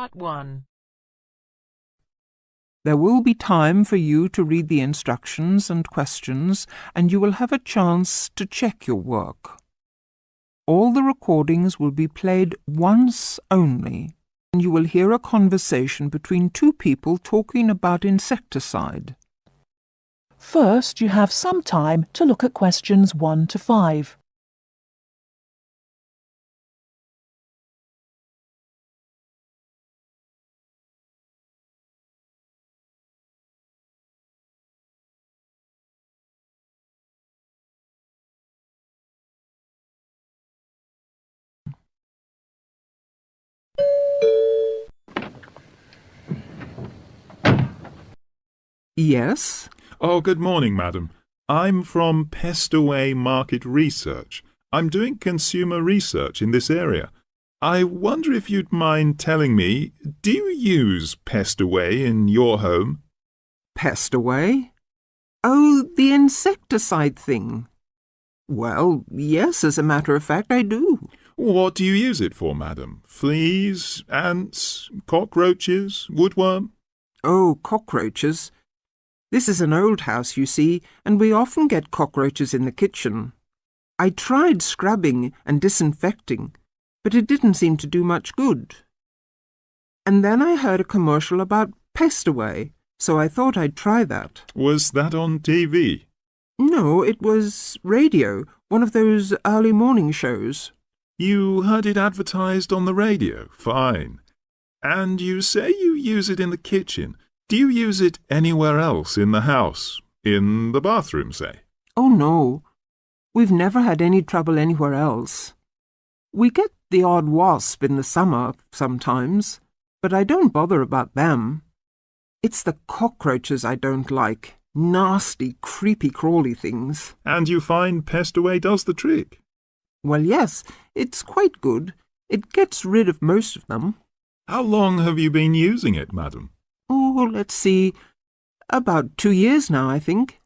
Part 1. There will be time for you to read the instructions and questions, and you will have a chance to check your work. All the recordings will be played once only, and you will hear a conversation between two people talking about insecticide. First, you have some time to look at questions 1 to 5. Yes? Oh, good morning, madam. I'm from Pestaway Market Research. I'm doing consumer research in this area. I wonder if you'd mind telling me, do you use Pestaway in your home? Pestaway? Oh, the insecticide thing. Well, yes, as a matter of fact, I do. What do you use it for, madam? Fleas, ants, cockroaches, woodworm? Oh, cockroaches. This is an old house, you see, and we often get cockroaches in the kitchen. I tried scrubbing and disinfecting, but it didn't seem to do much good. And then I heard a commercial about Pestaway, so I thought I'd try that. Was that on TV? No, it was radio, one of those early morning shows. You heard it advertised on the radio? Fine. And you say you use it in the kitchen. Do you use it anywhere else in the house? In the bathroom, say? Oh, no. We've never had any trouble anywhere else. We get the odd wasp in the summer sometimes, but I don't bother about them. It's the cockroaches I don't like. Nasty, creepy, crawly things. And you find Pestaway does the trick? Well, yes, it's quite good. It gets rid of most of them. How long have you been using it, madam? Oh, let's see. About 2 years now, I think.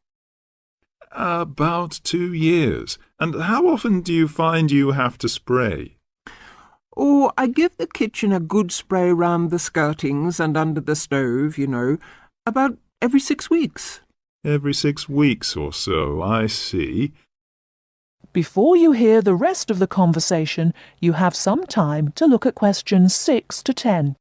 About 2 years. And how often do you find you have to spray? Oh, I give the kitchen a good spray round the skirtings and under the stove, you know, about every 6 weeks. Every 6 weeks or so, I see. Before you hear the rest of the conversation, you have some time to look at questions 6 to 10.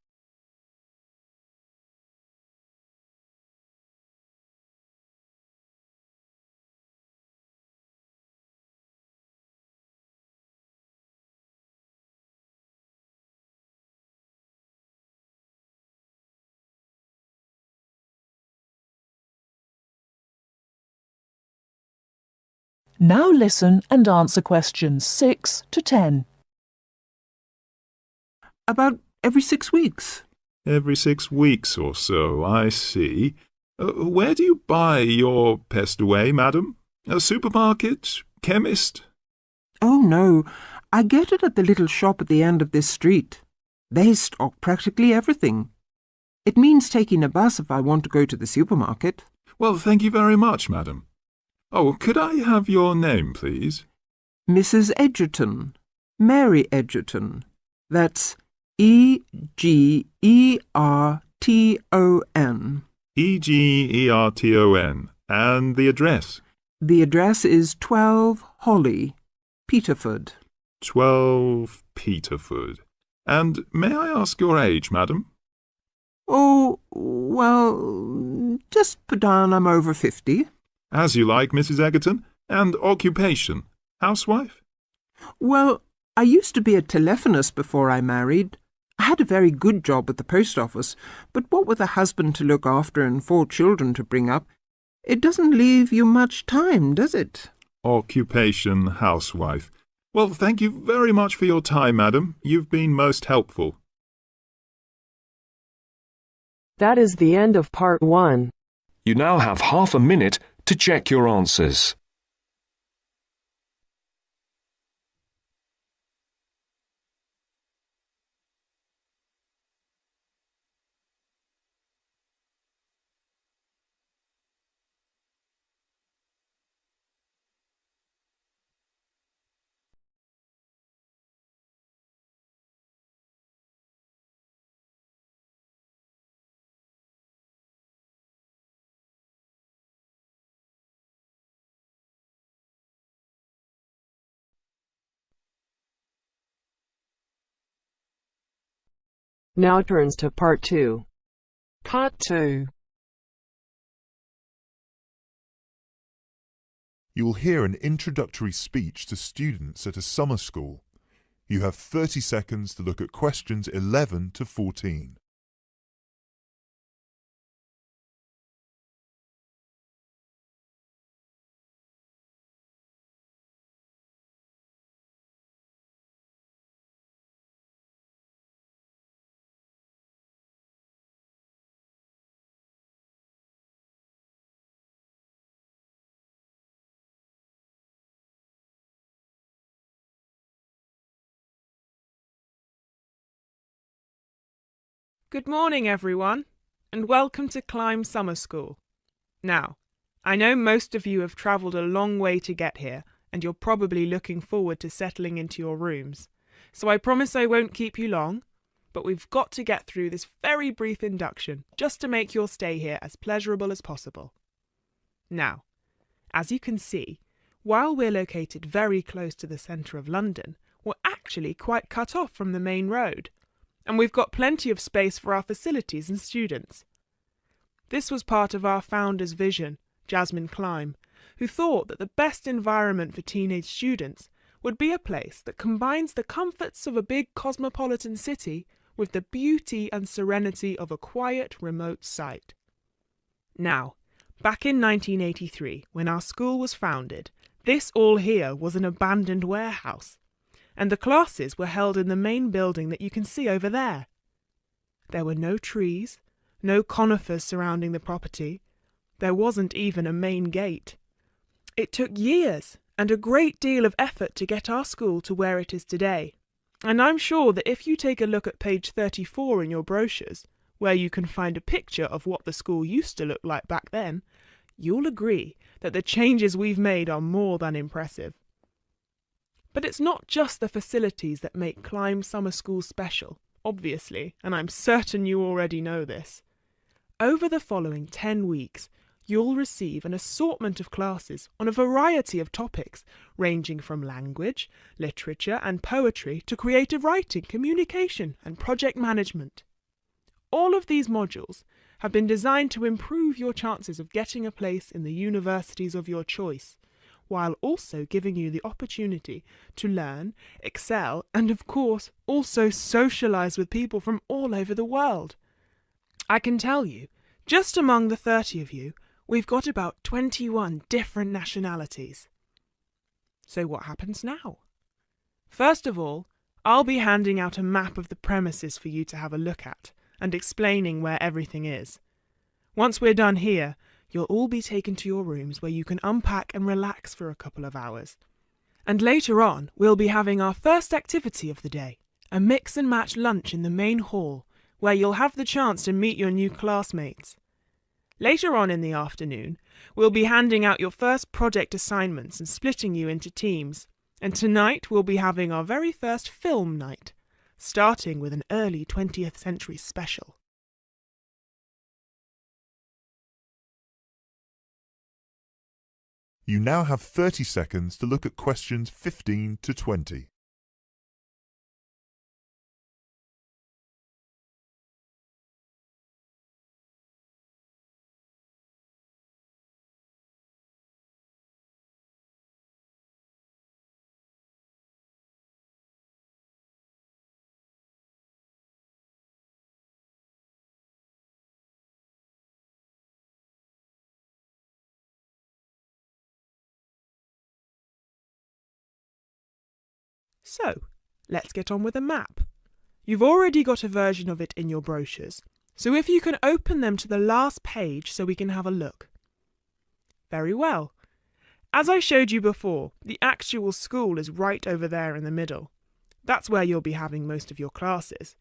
Now listen and answer questions 6 to 10. About every 6 weeks. Every 6 weeks or so, I see. Where do you buy your Pestaway, madam? A supermarket? Chemist? Oh, no, I get it at the little shop at the end of this street. They stock practically everything. It means taking a bus if I want to go to the supermarket. Well, thank you very much, madam. Oh, could I have your name, please? Mrs. Edgerton. Mary Edgerton. That's E-G-E-R-T-O-N. E-G-E-R-T-O-N. And the address? The address is 12 Holly, Peterford. 12 Peterford. And may I ask your age, madam? Oh, well, just put down I'm over 50. As you like, Mrs. Egerton. And occupation? Housewife? Well, I used to be a telephonist before I married. I had a very good job at the post office, but what with a husband to look after and 4 children to bring up, it doesn't leave you much time, does it? Occupation, housewife. Well, thank you very much for your time, madam. You've been most helpful. That is the end of Part 1. You now have half a minute to check your answers. Now turns to Part 2. Part 2. You will hear an introductory speech to students at a summer school. You have 30 seconds to look at questions 11 to 14. Good morning, everyone, and welcome to Climb Summer School. Now, I know most of you have travelled a long way to get here, and you're probably looking forward to settling into your rooms. So I promise I won't keep you long, but we've got to get through this very brief induction just to make your stay here as pleasurable as possible. Now, as you can see, while we're located very close to the centre of London, we're actually quite cut off from the main road. And we've got plenty of space for our facilities and students. This was part of our founder's vision, Jasmine Climb, who thought that the best environment for teenage students would be a place that combines the comforts of a big cosmopolitan city with the beauty and serenity of a quiet, remote site. Now, back in 1983, when our school was founded, this all here was an abandoned warehouse, and the classes were held in the main building that you can see over there. There were no trees, no conifers surrounding the property. There wasn't even a main gate. It took years and a great deal of effort to get our school to where it is today. And I'm sure that if you take a look at page 34 in your brochures, where you can find a picture of what the school used to look like back then, you'll agree that the changes we've made are more than impressive. But it's not just the facilities that make Climb Summer School special, obviously, and I'm certain you already know this. Over the following 10 weeks, you'll receive an assortment of classes on a variety of topics, ranging from language, literature and poetry to creative writing, communication and project management. All of these modules have been designed to improve your chances of getting a place in the universities of your choice, while also giving you the opportunity to learn, excel, and of course also socialise with people from all over the world. I can tell you, just among the 30 of you, we've got about 21 different nationalities. So what happens now? First of all, I'll be handing out a map of the premises for you to have a look at, and explaining where everything is. Once we're done here, you'll all be taken to your rooms where you can unpack and relax for a couple of hours. And later on, we'll be having our first activity of the day, a mix and match lunch in the main hall, where you'll have the chance to meet your new classmates. Later on in the afternoon, we'll be handing out your first project assignments and splitting you into teams. And tonight we'll be having our very first film night, starting with an early 20th century special. You now have 30 seconds to look at questions 15 to 20. So, let's get on with the map. You've already got a version of it in your brochures, so if you can open them to the last page so we can have a look. Very well. As I showed you before, the actual school is right over there in the middle. That's where you'll be having most of your classes.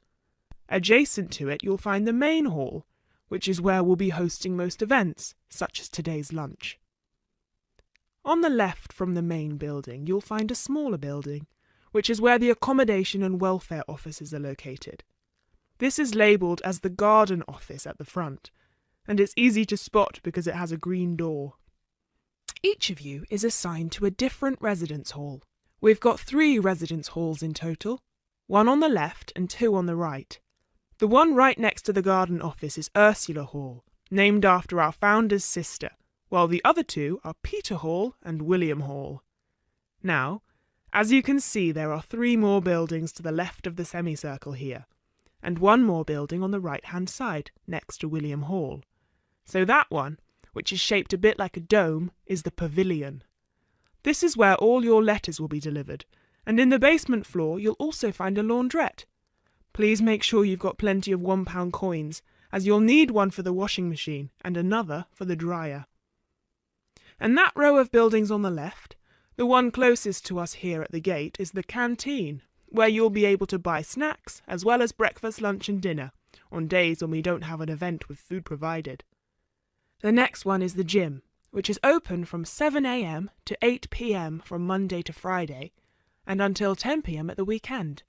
Adjacent to it, you'll find the main hall, which is where we'll be hosting most events, such as today's lunch. On the left from the main building, you'll find a smaller building, which is where the accommodation and welfare offices are located. This is labelled as the garden office at the front, and it's easy to spot because it has a green door. Each of you is assigned to a different residence hall. We've got 3 residence halls in total, 1 on the left and 2 on the right. The one right next to the garden office is Ursula Hall, named after our founder's sister, while the other two are Peter Hall and William Hall. Now, as you can see, there are 3 more buildings to the left of the semicircle here, and 1 more building on the right-hand side, next to William Hall. So that one, which is shaped a bit like a dome, is the pavilion. This is where all your letters will be delivered, and in the basement floor you'll also find a laundrette. Please make sure you've got plenty of £1 coins, as you'll need one for the washing machine and another for the dryer. And that row of buildings on the left, the one closest to us here at the gate, is the canteen, where you'll be able to buy snacks as well as breakfast, lunch and dinner, on days when we don't have an event with food provided. The next one is the gym, which is open from 7 a.m. to 8 p.m. from Monday to Friday, and until 10 p.m. at the weekend.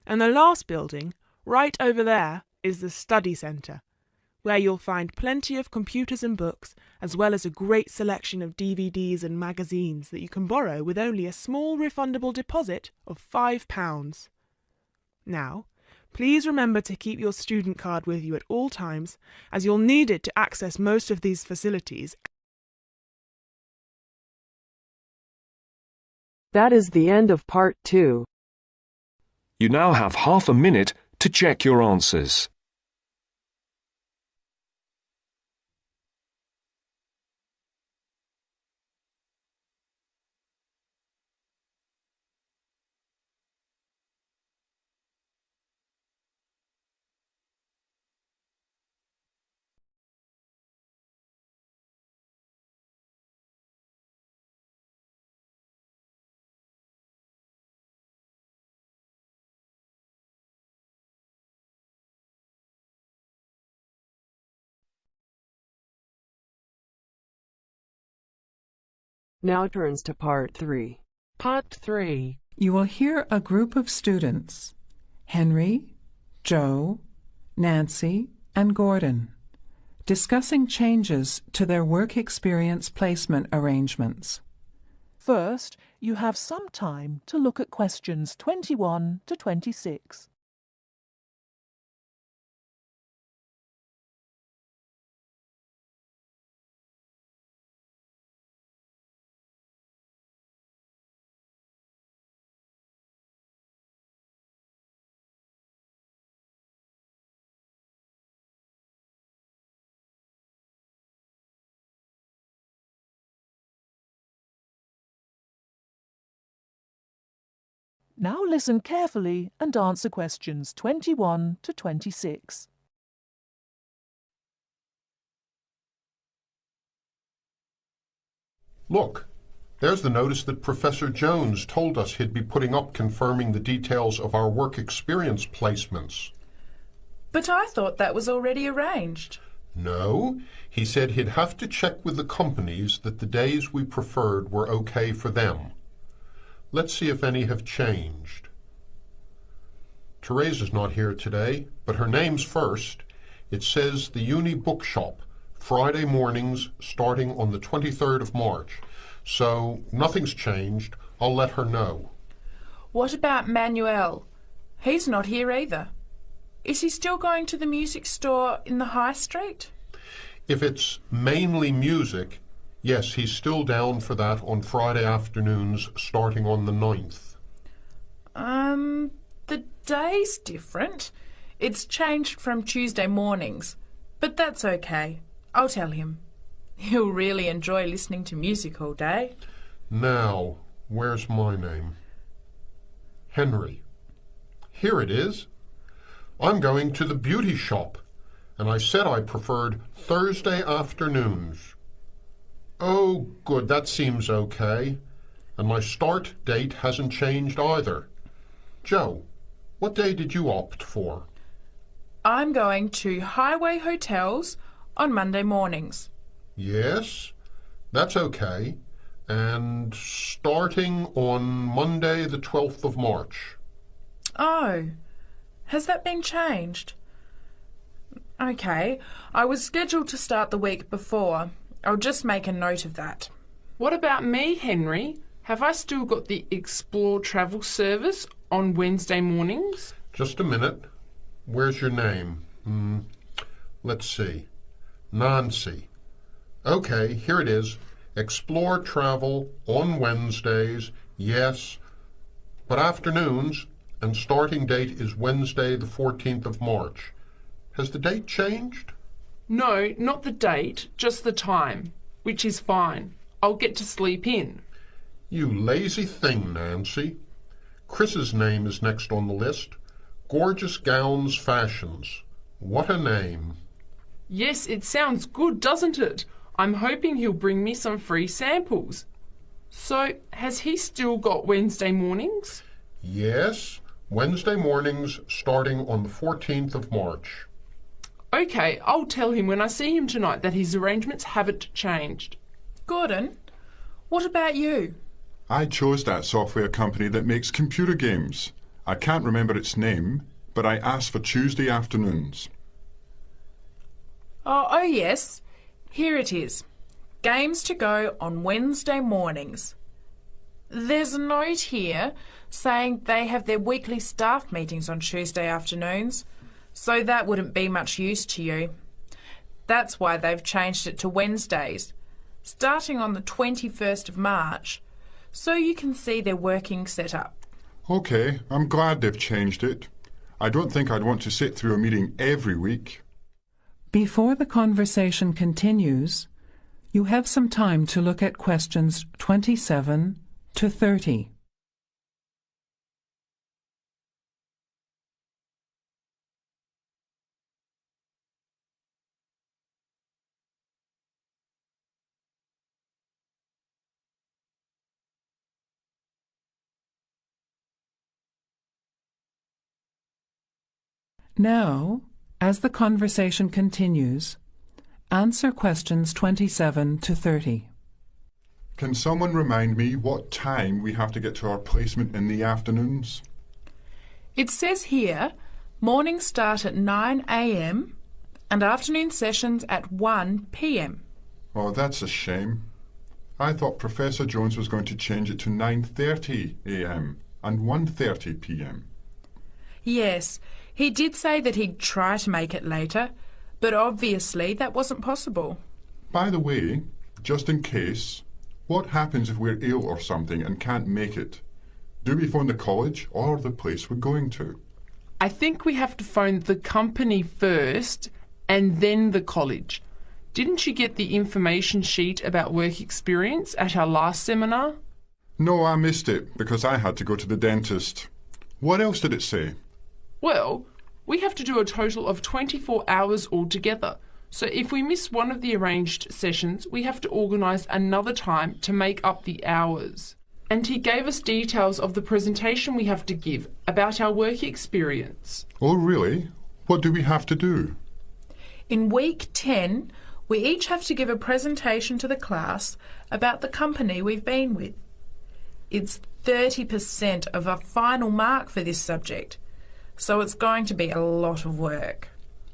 And the last building, right over there, is the study centre, where you'll find plenty of computers and books, as well as a great selection of DVDs and magazines that you can borrow with only a small refundable deposit of £5. Now, please remember to keep your student card with you at all times, as you'll need it to access most of these facilities. That is the end of part 2. You now have half a minute to check your answers. Now turns to part 3. Part 3. You will hear a group of students, Henry, Joe, Nancy, and Gordon, discussing changes to their work experience placement arrangements. First, you have some time to look at questions 21 to 26. Now listen carefully and answer questions 21 to 26. Look, there's the notice that Professor Jones told us he'd be putting up confirming the details of our work experience placements. But I thought that was already arranged. No, he said he'd have to check with the companies that the days we preferred were okay for them. Let's see if any have changed. Teresa's not here today, but her name's first. It says the Uni Bookshop, Friday mornings starting on the 23rd of March. So nothing's changed. I'll let her know. What about Manuel? He's not here either. Is he still going to the music store in the High Street? If it's mainly music, yes, he's still down for that on Friday afternoons starting on the 9th. The day's different. It's changed from Tuesday mornings, but that's okay. I'll tell him. He'll really enjoy listening to music all day. Now, where's my name? Henry. Here it is. I'm going to the beauty shop, and I said I preferred Thursday afternoons. Oh, good, that seems okay. And my start date hasn't changed either. Joe, what day did you opt for? I'm going to Highway Hotels on Monday mornings. Yes, that's okay. And starting on Monday the 12th of March. Oh, has that been changed? Okay, I was scheduled to start the week before. I'll just make a note of that. What about me, Henry? Have I still got the Explore travel service on Wednesday mornings? Just a minute. Where's your name? Let's see. Nancy. Okay, here it is. Explore travel on Wednesdays, yes, but afternoons, and starting date is Wednesday the 14th of March. Has the date changed? No, not the date, just the time, which is fine. I'll get to sleep in. You lazy thing, Nancy. Chris's name is next on the list. Gorgeous Gowns Fashions. What a name. Yes, it sounds good, doesn't it? I'm hoping he'll bring me some free samples. So, has he still got Wednesday mornings? Yes, Wednesday mornings starting on the 14th of March. Okay, I'll tell him when I see him tonight that his arrangements haven't changed. Gordon, what about you? I chose that software company that makes computer games. I can't remember its name, but I asked for Tuesday afternoons. Oh, yes. Here it is. Games to go on Wednesday mornings. There's a note here saying they have their weekly staff meetings on Tuesday afternoons, so that wouldn't be much use to you. That's why they've changed it to Wednesdays, starting on the 21st of March, so you can see their working setup. OK, I'm glad they've changed it. I don't think I'd want to sit through a meeting every week. Before the conversation continues, you have some time to look at questions 27 to 30. Now, as the conversation continues, answer questions 27 to 30. Can someone remind me what time we have to get to our placement in the afternoons? It says here, mornings start at 9 a.m. and afternoon sessions at 1 p.m. Oh, that's a shame. I thought Professor Jones was going to change it to 9:30 a.m. and 1:30 p.m. Yes, he did say that he'd try to make it later, but obviously that wasn't possible. By the way, just in case, what happens if we're ill or something and can't make it? Do we phone the college or the place we're going to? I think we have to phone the company first and then the college. Didn't you get the information sheet about work experience at our last seminar? No, I missed it because I had to go to the dentist. What else did it say? Well, we have to do a total of 24 hours altogether. So if we miss one of the arranged sessions, we have to organise another time to make up the hours. And he gave us details of the presentation we have to give about our work experience. Oh, really? What do we have to do? In week 10, we each have to give a presentation to the class about the company we've been with. It's 30% of our final mark for this subject, so it's going to be a lot of work.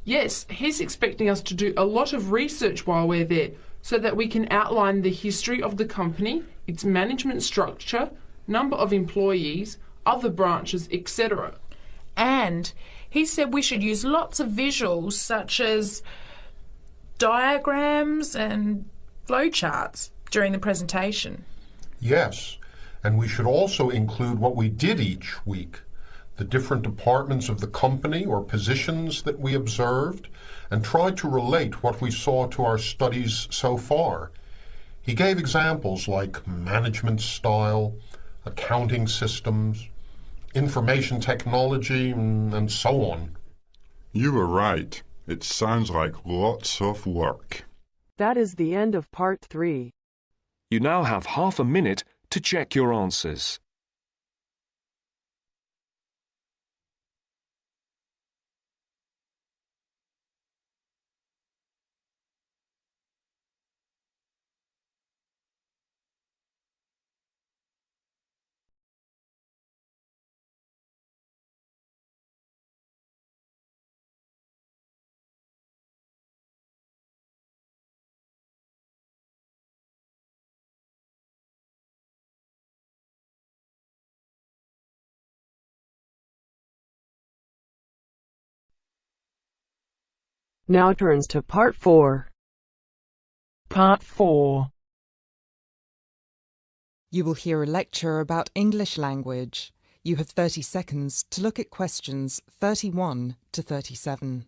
Yes, he's expecting us to do a lot of research while we're there so that we can outline the history of the company, its management structure, number of employees, other branches, etc. And he said we should use lots of visuals such as diagrams and flowcharts during the presentation. Yes, and we should also include what we did each week, the different departments of the company or positions that we observed, and try to relate what we saw to our studies so far. He gave examples like management style, accounting systems, information technology, and so on. You were right. It sounds like lots of work. That is the end of part 3. You now have half a minute to check your answers. Now turns to Part 4. Part 4. You will hear a lecture about English language. You have 30 seconds to look at questions 31 to 37.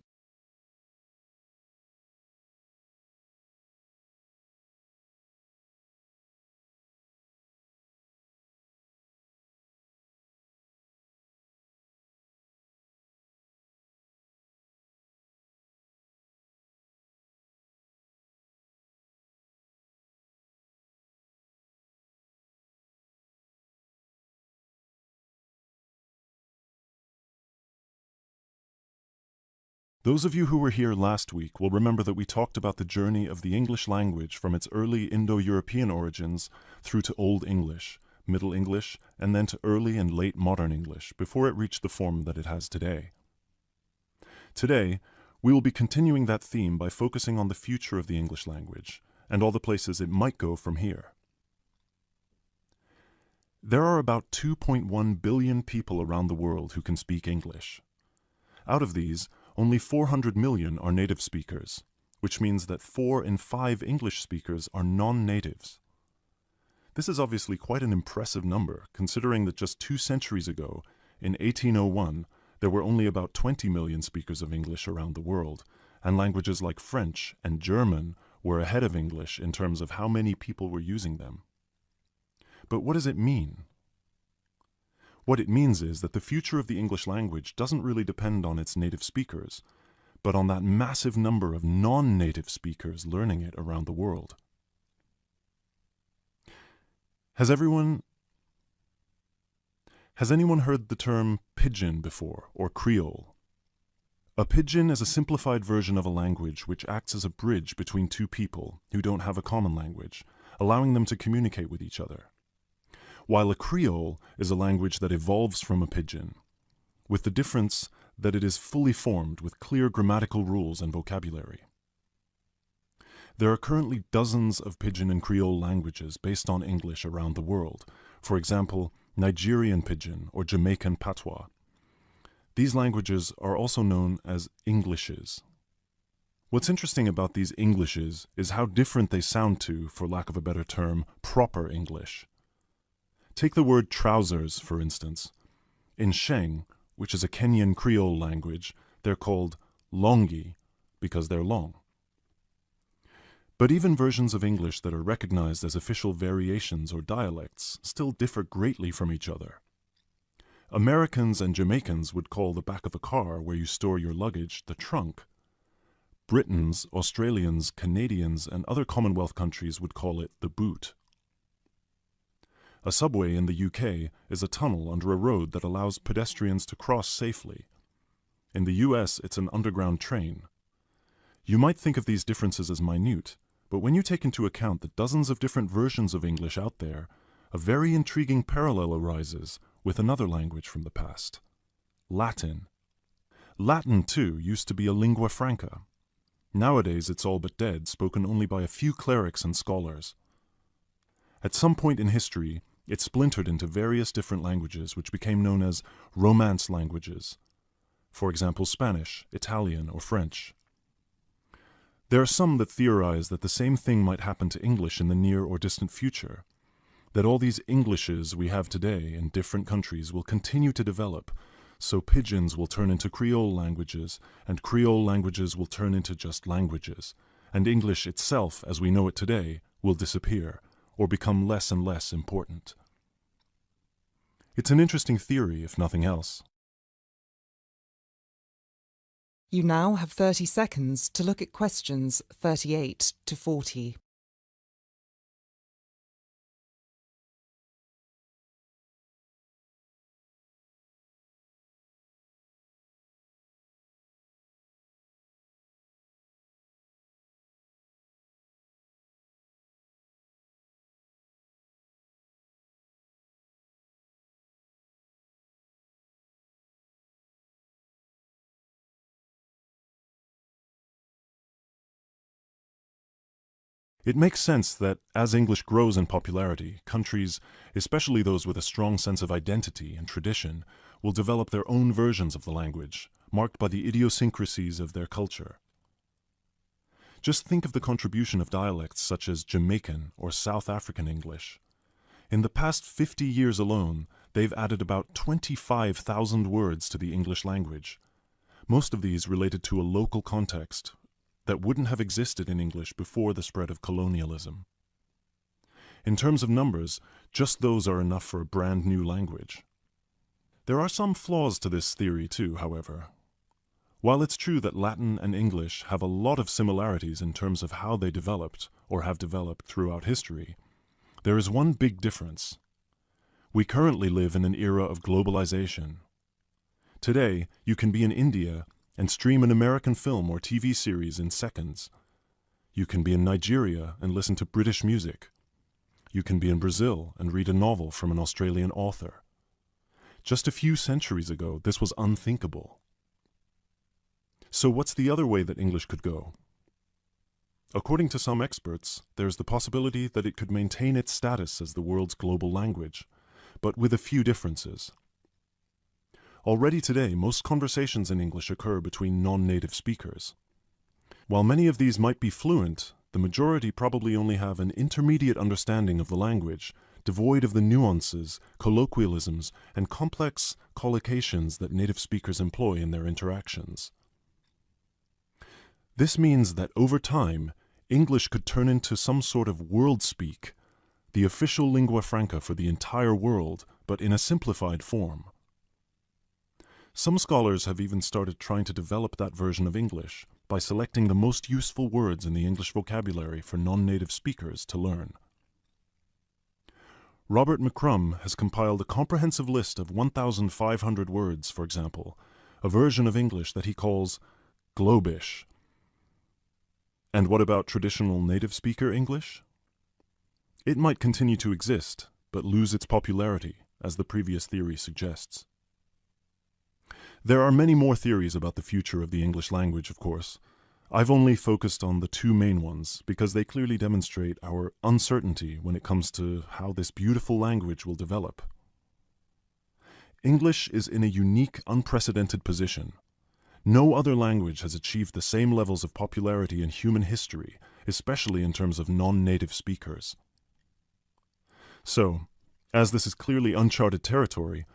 Those of you who were here last week will remember that we talked about the journey of the English language from its early Indo-European origins through to Old English, Middle English, and then to early and late modern English before it reached the form that it has today. Today, we will be continuing that theme by focusing on the future of the English language and all the places it might go from here. There are about 2.1 billion people around the world who can speak English. Out of these, only 400 million are native speakers, which means that 4 in 5 English speakers are non-natives. This is obviously quite an impressive number, considering that just 2 centuries ago, in 1801, there were only about 20 million speakers of English around the world, and languages like French and German were ahead of English in terms of how many people were using them. But what does it mean? What it means is that the future of the English language doesn't really depend on its native speakers, but on that massive number of non-native speakers learning it around the world. Has anyone heard the term pidgin before, or Creole? A pidgin is a simplified version of a language which acts as a bridge between two people who don't have a common language, allowing them to communicate with each other. While a Creole is a language that evolves from a pidgin, with the difference that it is fully formed with clear grammatical rules and vocabulary. There are currently dozens of pidgin and Creole languages based on English around the world, for example, Nigerian pidgin or Jamaican patois. These languages are also known as Englishes. What's interesting about these Englishes is how different they sound to, for lack of a better term, proper English. Take the word trousers, for instance. In Sheng, which is a Kenyan Creole language, they're called longi because they're long. But even versions of English that are recognized as official variations or dialects still differ greatly from each other. Americans and Jamaicans would call the back of a car where you store your luggage the trunk. Britons, Australians, Canadians, and other Commonwealth countries would call it the boot. A subway in the UK is a tunnel under a road that allows pedestrians to cross safely. In the US, it's an underground train. You might think of these differences as minute, but when you take into account the dozens of different versions of English out there, a very intriguing parallel arises with another language from the past: Latin. Latin, too, used to be a lingua franca. Nowadays, it's all but dead, spoken only by a few clerics and scholars. At some point in history, it splintered into various different languages which became known as Romance languages. For example, Spanish, Italian, or French. There are some that theorize that the same thing might happen to English in the near or distant future, that all these Englishes we have today in different countries will continue to develop, so pidgins will turn into Creole languages, and Creole languages will turn into just languages, and English itself, as we know it today, will disappear, or become less and less important. It's an interesting theory, if nothing else. You now have 30 seconds to look at questions 38 to 40. It makes sense that as English grows in popularity, countries, especially those with a strong sense of identity and tradition, will develop their own versions of the language, marked by the idiosyncrasies of their culture. Just think of the contribution of dialects such as Jamaican or South African English. In the past 50 years alone, they've added about 25,000 words to the English language. Most of these related to a local context that wouldn't have existed in English before the spread of colonialism. In terms of numbers, just those are enough for a brand new language. There are some flaws to this theory too, however. While it's true that Latin and English have a lot of similarities in terms of how they developed or have developed throughout history, there is one big difference. We currently live in an era of globalization. Today, you can be in India and stream an American film or TV series in seconds. You can be in Nigeria and listen to British music. You can be in Brazil and read a novel from an Australian author. Just a few centuries ago, this was unthinkable. So what's the other way that English could go? According to some experts, there's the possibility that it could maintain its status as the world's global language, but with a few differences. Already today, most conversations in English occur between non-native speakers. While many of these might be fluent, the majority probably only have an intermediate understanding of the language, devoid of the nuances, colloquialisms, and complex collocations that native speakers employ in their interactions. This means that over time, English could turn into some sort of world speak, the official lingua franca for the entire world, but in a simplified form. Some scholars have even started trying to develop that version of English by selecting the most useful words in the English vocabulary for non-native speakers to learn. Robert McCrum has compiled a comprehensive list of 1,500 words, for example, a version of English that he calls Globish. And what about traditional native speaker English? It might continue to exist, but lose its popularity, as the previous theory suggests. There are many more theories about the future of the English language, of course. I've only focused on the two main ones because they clearly demonstrate our uncertainty when it comes to how this beautiful language will develop. English is in a unique, unprecedented position. No other language has achieved the same levels of popularity in human history, especially in terms of non-native speakers. So, as this is clearly uncharted territory,